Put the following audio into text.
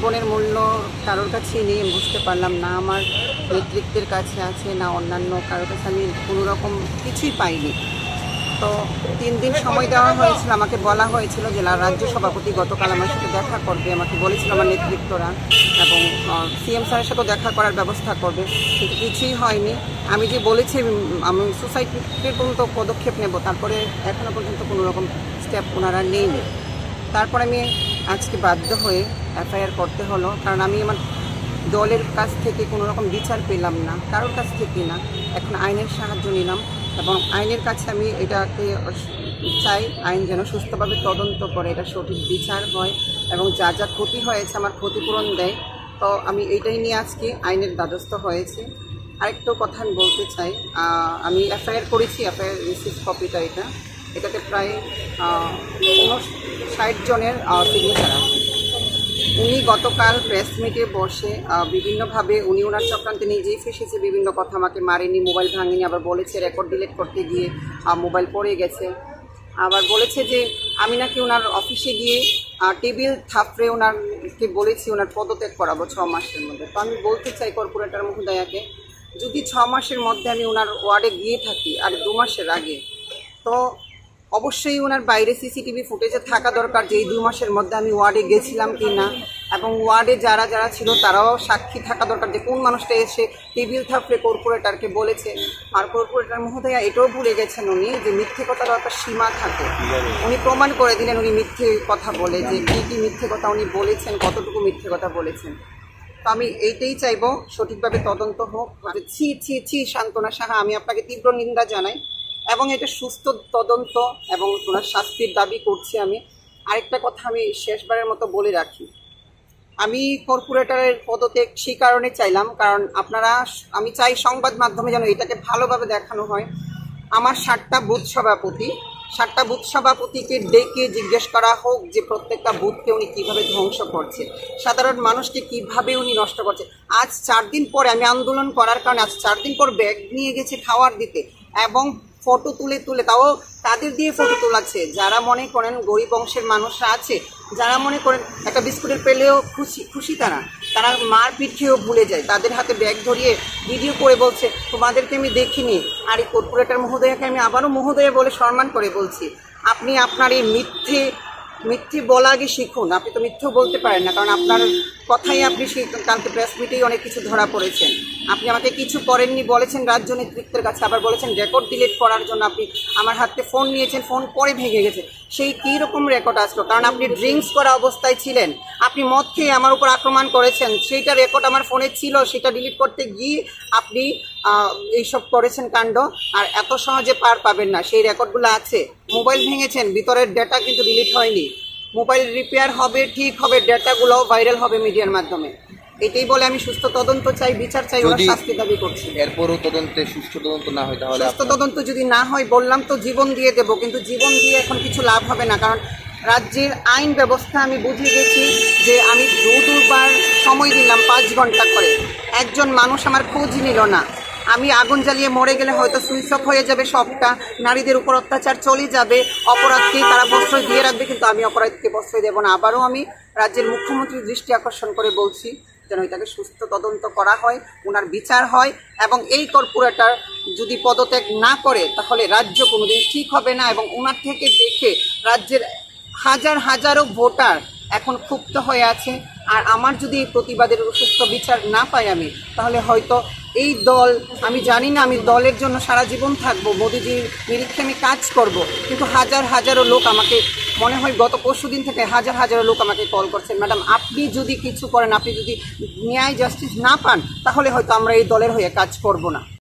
জীবনের মূল্য কারোর কাছেই নেই, বুঝতে পারলাম না। আমার নেতৃত্বের কাছে আছে না অন্যান্য কারোর কাছে, আমি কোনো রকম কিছুই পাইনি। তো 3 দিন সময় দেওয়া হয়েছিল, আমাকে বলা হয়েছিল যে রাজ্য সভাপতি গতকাল আমার সাথে দেখা করবে, আমাকে বলেছিল আমার নেতৃত্বরা, এবং সিএম স্যারের সাথেও দেখা করার ব্যবস্থা করবে, কিন্তু কিছুই হয়নি। আমি যে বলেছি আমি সোসাইটির পর্যন্ত পদক্ষেপ নেব, তারপরে এখনও পর্যন্ত কোনো রকম স্টেপ ওনারা নেয়নি। তারপর আমি আজকে বাধ্য হয়ে এফআইআর করতে হলো, কারণ আমি আমার দলের কাছ থেকে কোনো রকম বিচার পেলাম না, কারোর কাছ থেকে না। এখন আইনের সাহায্য নিলাম এবং আইনের কাছে আমি এটাকে চাই, আইন যেন সুস্থভাবে তদন্ত করে, এটা সঠিক বিচার হয় এবং যা যা ক্ষতি হয়েছে আমার ক্ষতিপূরণ দেয়। তো আমি এইটাই নিয়ে আজকে আইনের দ্বারস্থ হয়েছি। আরেকটা কথা আমি বলতে চাই, আমি এফআইআর করেছি, এফআইআর রিসিভ কপিটা এটাতে প্রায় 59 জনের সিগনেচার আছে। উনি গতকাল প্রেস মিটে বসে বিভিন্নভাবে উনি ওনার চক্রান্তে নিজেই ফেসেছে, বিভিন্ন কথা, আমাকে মারেনি, মোবাইল ভাঙেনি, আবার বলেছে রেকর্ড ডিলিট করতে গিয়ে মোবাইল পড়ে গেছে। আবার বলেছে যে আমি নাকি ওনার অফিসে গিয়ে টেবিল থাপড়ে ওনারকে বলেছি ওনার পদত্যাগ করাবো 6 মাসের মধ্যে। তো আমি বলতে চাই কর্পোরেটর মহোদয়াকে, যদি 6 মাসের মধ্যে আমি ওনার ওয়ার্ডে গিয়ে থাকি আর 2 মাসের আগে, তো অবশ্যই ওনার বাইরে সিসিটিভি ফুটেজে থাকা দরকার যে এই 2 মাসের মধ্যে আমি ওয়ার্ডে গেছিলাম কি না, এবং ওয়ার্ডে যারা যারা ছিল তারাও সাক্ষী থাকা দরকার যে কোন মানুষটা এসে টেবিল থাপড়ে কর্পোরেটরকে বলেছে। আর কর্পোরেটর মহোদয়া এটাও ভুলে গেছেন উনি যে মিথ্যে কথারও একটা সীমা থাকে। উনি প্রমাণ করে দিলেন উনি মিথ্যে কথা বলে, যে কী কী মিথ্যে কথা উনি বলেছেন, কতটুকু মিথ্যে কথা বলেছেন। তো আমি এইটাই চাইবো সঠিকভাবে তদন্ত হোক। ছি ছি ছি সান্ত্বনা সাহা, আমি আপনাকে তীব্র নিন্দা জানাই এবং এটা সুস্থ তদন্ত এবং ওনার শাস্তির দাবি করছি আমি। আরেকটা কথা আমি শেষবারের মতো বলে রাখি, আমি কর্পোরেটরের পদত্যাগ সেই কারণে চাইলাম, কারণ আমি চাই সংবাদ মাধ্যমে যেন এটাকে ভালোভাবে দেখানো হয়। আমার 7টা বুথ সভাপতিকে ডেকে জিজ্ঞেস করা হোক যে প্রত্যেকটা বুথকে উনি কীভাবে ধ্বংস করছে, সাধারণ মানুষকে কিভাবে উনি নষ্ট করছে। আজ 4 দিন পরে আমি আন্দোলন করার কারণে আজ 4 দিন পর ব্যাগ নিয়ে গেছে খাওয়ার দিতে এবং ফটো তুলে তাও তাদের দিয়ে ফটো তোলাচ্ছে যারা মনে করেন গরিব অংশের মানুষরা আছে, যারা মনে করেন একটা বিস্কুটের পেলেও খুশি তারা মারপিট খেয়েও ভুলে যায়, তাদের হাতে ব্যাগ ধরিয়ে ভিডিও করে বলছে তোমাদেরকে আমি দেখিনি। আর এই কর্পোরেটর মহোদয়াকে আমি আবারও মহোদয়া বলে সম্মান করে বলছি, আপনি আপনার এই মিথ্যে বলা আগে শিখুন। আপনি তো মিথ্যেও বলতে পারেন না, কারণ আপনার কথাই আপনি কালকে প্রেস মিটেই অনেক কিছু ধরা পড়েছেন। আপনি আমাকে কিছু করেননি বলেছেন রাজ্য নেতৃত্বের কাছে, আবার বলেছেন রেকর্ড ডিলিট করার জন্য আপনি আমার হাতে ফোন নিয়েছেন, ফোন পরে ভেঙে গেছে। সেই কী রকম রেকর্ড আসলো? কারণ আপনি ড্রিঙ্কস করা অবস্থায় ছিলেন, আপনি মদ খেয়ে আমার উপর আক্রমণ করেছেন, সেইটা রেকর্ড আমার ফোনে ছিল, সেটা ডিলিট করতে গিয়ে আপনি এইসব করেছেন কাণ্ড। আর এত সহজে পার পাবেন না, সেই রেকর্ডগুলো আছে। মোবাইল ভেঙেছেন, ভিতরের ডেটা কিন্তু ডিলিট হয়নি। মোবাইল রিপেয়ার হবে, ঠিক হবে, ডেটাগুলোও ভাইরাল হবে মিডিয়ার মাধ্যমে। এটাই বলে আমি সুস্থ তদন্ত চাই, বিচার চাই, ওরা শাস্তি দাবি করছি। এরপরও সুষ্ঠু তদন্ত না হয় তাহলে সুস্থ তদন্ত যদি না হয় বললাম তো জীবন দিয়ে দেবো, কিন্তু জীবন দিয়ে এখন কিছু লাভ হবে না, কারণ রাজ্যের আইন ব্যবস্থা আমি বুঝে গেছি যে আমি দুবার সময় দিলাম 5 ঘন্টা করে, একজন মানুষ আমার খোঁজ নিল না। আমি আগুন জ্বালিয়ে মরে গেলে হয়তো সুইচ অফ হয়ে যাবে সবটা, নারীদের উপর অত্যাচার চলে যাবে, অপরাধকে তারা প্রশ্রয় দিয়ে রাখবে, কিন্তু আমি অপরাধকে প্রশ্রয় দেবো না। আবারও আমি রাজ্যের মুখ্যমন্ত্রীর দৃষ্টি আকর্ষণ করে বলছি যেন এটাকে সুস্থ তদন্ত করা হয়, ওনার বিচার হয়, এবং এই কর্পোরেটর যদি পদত্যাগ না করে তাহলে রাজ্য কোনোদিন ঠিক হবে না। এবং ওনার থেকে দেখে রাজ্যের হাজারো ভোটার এখন ক্ষুব্ধ হয়ে আছে। আর আমার যদি এই প্রতিবাদের সুস্থ বিচার না পাই আমি, তাহলে হয়তো এই দল, আমি জানি না, আমি দলের জন্য সারা জীবন থাকবো, মোদিজির নিরীক্ষে আমি কাজ করব, কিন্তু হাজারো লোক আমাকে, মনে হয় গত পরশুদিন থেকে হাজারো লোক আমাকে কল করছেন, ম্যাডাম আপনি যদি কিছু করেন, আপনি যদি ন্যায় জাস্টিস না পান, তাহলে হয়তো আমরা এই দলের হয়ে কাজ করব না।